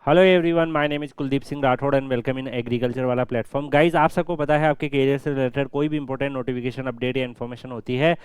Hello everyone, my name is Kuldeep Singh Rathore and welcome in agriculture वाला platform. Guys, आप सबको पता है आपके करियर से रिलेटेड कोई भी इंपॉर्टेंट नोटिफिकेशन, अपडेट या इन्फॉर्मेशन होती है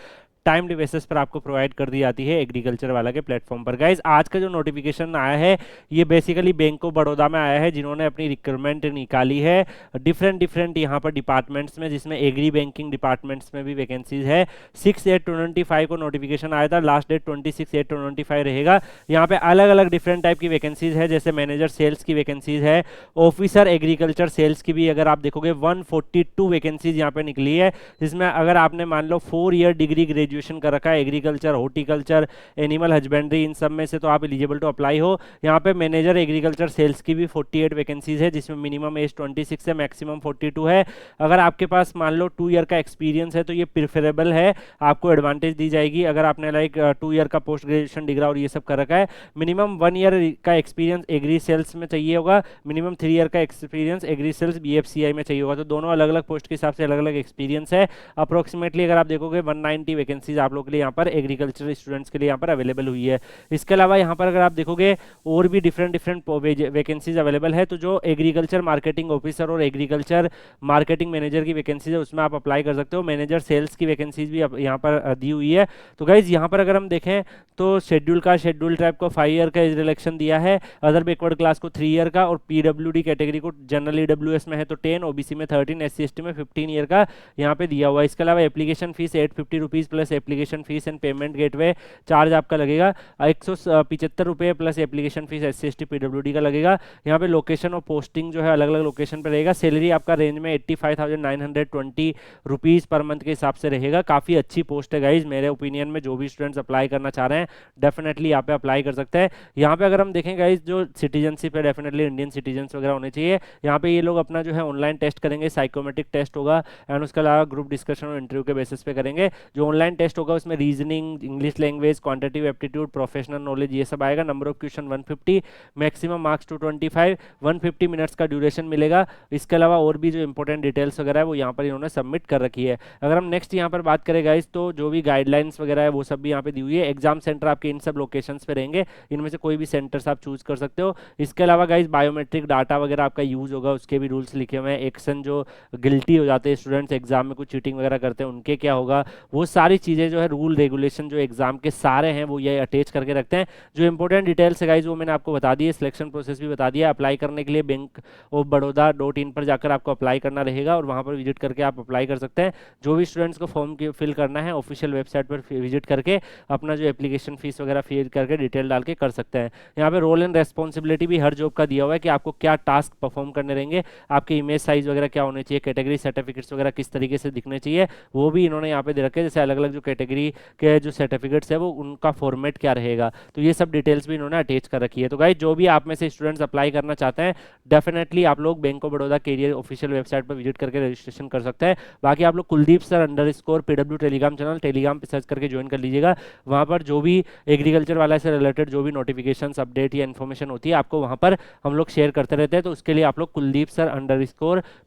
टाइमली बेसिस पर आपको प्रोवाइड कर दी जाती है एग्रीकल्चर वाला के प्लेटफॉर्म पर। गाइज, आज का जो नोटिफिकेशन आया है ये बेसिकली बैंक ऑफ बड़ौदा में आया है, जिन्होंने अपनी रिक्रूटमेंट निकाली है डिफरेंट यहाँ पर डिपार्टमेंट्स में, जिसमें एग्री बैंकिंग डिपार्टमेंट्स में भी वैकेंसीज है। 6/8/2025 को नोटिफिकेशन आया था, लास्ट डेट 26/8/2025 रहेगा। यहाँ पे अलग अलग डिफरेंट टाइप की वैकेंसीज है, जैसे मैनेजर सेल्स की वैकेंसीज है, ऑफिसर एग्रीकल्चर सेल्स की भी अगर आप देखोगे 142 वैकेंसीज यहाँ पे निकली है, जिसमें अगर आपने मान लो 4 ईयर डिग्री ग्रेजुएशन कर रखा है एग्रीकल्चर, हॉर्टिकल्चर, एनिमल हस्बेंड्री, इन सब में से तो आप एलिजिबल टू अप्लाई हो। यहाँ पे मैनेजर एग्रीकल्चर सेल्स की भी 48 वैकेंसीज है, जिसमें मिनिमम एज 26 है, मैक्सिमम 42 है। अगर आपके पास मान लो 2 ईयर का एक्सपीरियंस है तो ये प्रिफरेबल है, आपको एडवांटेज दी जाएगी। अगर आपने लाइक 2 ईयर का पोस्ट ग्रेजुएशन डिग्री और ये सब कर रखा है, मिनिमम 1 ईयर का एक्सपीरियंस एग्री सेल्स में चाहिए होगा, मिनिमम 3 ईयर का एक्सपीरियंस एग्री सेल्स बीएफसीआई में चाहिए होगा। तो दोनों अलग अलग पोस्ट के हिसाब से अलग अलग एक्सपीरियंस है। अप्रोक्सीमेटली अगर आप देखोगे 190 वैकेंसीज आप लोग के लिए यहाँ पर एग्रीकल्चर स्टूडेंट्स के लिए यहाँ पर अवेलेबल हुई है। इसके अलावा यहाँ पर अगर आप देखोगे और भी डिफरेंट वैकेंसीज अवेलेबल है, तो जो एग्रीकल्चर मार्केटिंग ऑफिसर और एग्रीकल्चर मार्केटिंग मैनेजर की वैकेंसीज है उसमें आप अप्लाई कर सकते हो। मैनेजर सेल्स की वैकेंसीज भी यहाँ पर दी हुई है। तो गाइज यहाँ पर अगर हम देखें तो शेड्यूल ट्राइब को 5 ईयर का एज रिलेक्शन दिया है, अदर बैकवर्ड क्लास को 3 ईयर का, और पीडब्ल्यूडी कैटेगरी को जनरल ईडब्ल्यूएस में है तो 10, ओबीसी में 13, एससी एसटी में 15 ईयर का यहाँ पे दिया हुआ है। इसके अलावा application fees 850 rupees plus application fees and payment gateway charge आपका लगेगा 175 रुपये plus application fees SC ST PWD का लगेगा। यहाँ पे लोकेशन और पोस्टिंग जो है अलग अलग लोकेशन पर रहेगा। सैलरी आपका रेंज में 85,920 रुपीज़ पर मंथ के हिसाब से रहेगा। काफ़ी अच्छी पोस्ट है गाइज, मेरे ओपिनियन में जो भी स्टूडेंट्स अप्लाई करना चाह रहे हैं डेफिनेटली यहाँ पे अप्लाई कर सकते हैं। यहाँ पे अगर हम देखें गाइज, जो सिटीजनशिप है डेफिनेटली इंडियन सिटीजन्स वगैरह होने चाहिए। यहाँ पे ये लोग अपना जो है ऑनलाइन टेस्ट करेंगे, साइकोमेट्रिक टेस्ट होगा एंड उसके अलावा ग्रुप डिस्कशन और इंटरव्यू के बेसिस पे करेंगे। जो ऑनलाइन टेस्ट होगा उसमें reasoning, English language, quantitative aptitude, professional knowledge ये सब आएगा। Number of question 150, maximum marks 225, 150 minutes का ड्यूरेशन मिलेगा। इसके अलावा और भी जो इंपॉर्टेंट डिटेल्स वगैरह है वो यहाँ पर इन्होंने सबमिट कर रखी है। अगर हम नेक्स्ट यहाँ पर बात करें गाइज, तो जो भी गाइडलाइंस वगैरह है वो सब भी यहाँ पे दी हुई है। एग्जाम सेंटर आपके इन सब लोकेशंस पे रहेंगे, इनमें से कोई भी सेंटर्स आप चूज कर सकते हो। इसके अलावा गाइज बायोमेट्रिक डाटा वगैरह आपका यूज होगा, उसके भी रूल्स लिखे हुए हैं। एक्शन जो गिल्टी हो जाते हैं स्टूडेंट्स एग्जाम में, कुछ चीटिंग वगैरह करते हैं, उनके क्या होगा, वो सारी चीज़ें जो है रूल रेगुलेशन जो एग्जाम के सारे हैं वो ये अटैच करके रखते हैं। जो इंपॉर्टेंट डिटेल्स है गाइज वो मैंने आपको बता दी है, सिलेक्शन प्रोसेस भी बता दिया। अप्लाई करने के लिए बैंक-ऑफ-बड़ौदा.in पर जाकर आपको अप्लाई करना रहेगा और वहाँ पर विजिट करके आप अप्लाई कर सकते हैं। जो भी स्टूडेंट्स को फॉर्म फिल करना है ऑफिशियल वेबसाइट पर विजिट करके अपना जो एप्लीकेशन फीस वगैरह फिल करके डिटेल डाल के कर सकते हैं। यहाँ पे रोल एंड रेस्पॉन्सिबिलिटी भी हर जॉब का दिया हुआ है कि आपको क्या टास्क परफॉर्म करने रहेंगे, आपके इमेज साइज वगैरह क्या होने चाहिए, कैटेगरी सर्टिफिकेट्स वगैरह किस तरीके से दिखने चाहिए वो भी इन्होंने यहाँ पे दे रखे हैं। जैसे अलग अलग जो कैटेगरी के जो सर्टिफिकेट्स है वो उनका फॉर्मेट क्या रहेगा, तो ये सब डिटेल्स भी इन्होंने अटैच कर रखी है। तो गाइस, जो भी आप में से स्टूडेंट्स अप्लाई करना चाहते हैं डेफिनेटली आप लोग Bank of Baroda career official website पर विजिट करके रजिस्ट्रेशन कर सकते हैं। बाकी आप लोग Kuldeep sir _PW Telegram channel Telegram पे सर्च करके ज्वाइन कर लीजिएगा। वहाँ पर जो भी एग्रीकल्चर वाला से रिलेटेड जो भी नोटिफिकेशन अपडेट या इन्फॉर्मेशन होती है आपको वहाँ पर हम लोग शेयर करते रहते हैं। तो उसके लिए आप लोग Kuldeep sir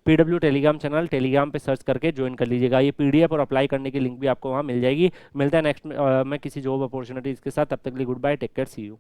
_PW Telegram channel Telegram पे सर्च करके ज्वाइन कर लीजिएगा। ये पीडीएफ और अप्लाई करने की लिंक भी आपको वहाँ मिल जाएगी। मिलता है नेक्स्ट में किसी जॉब अपॉर्चुनिटीज़ के साथ, तब तक के लिए good bye, take care, see you.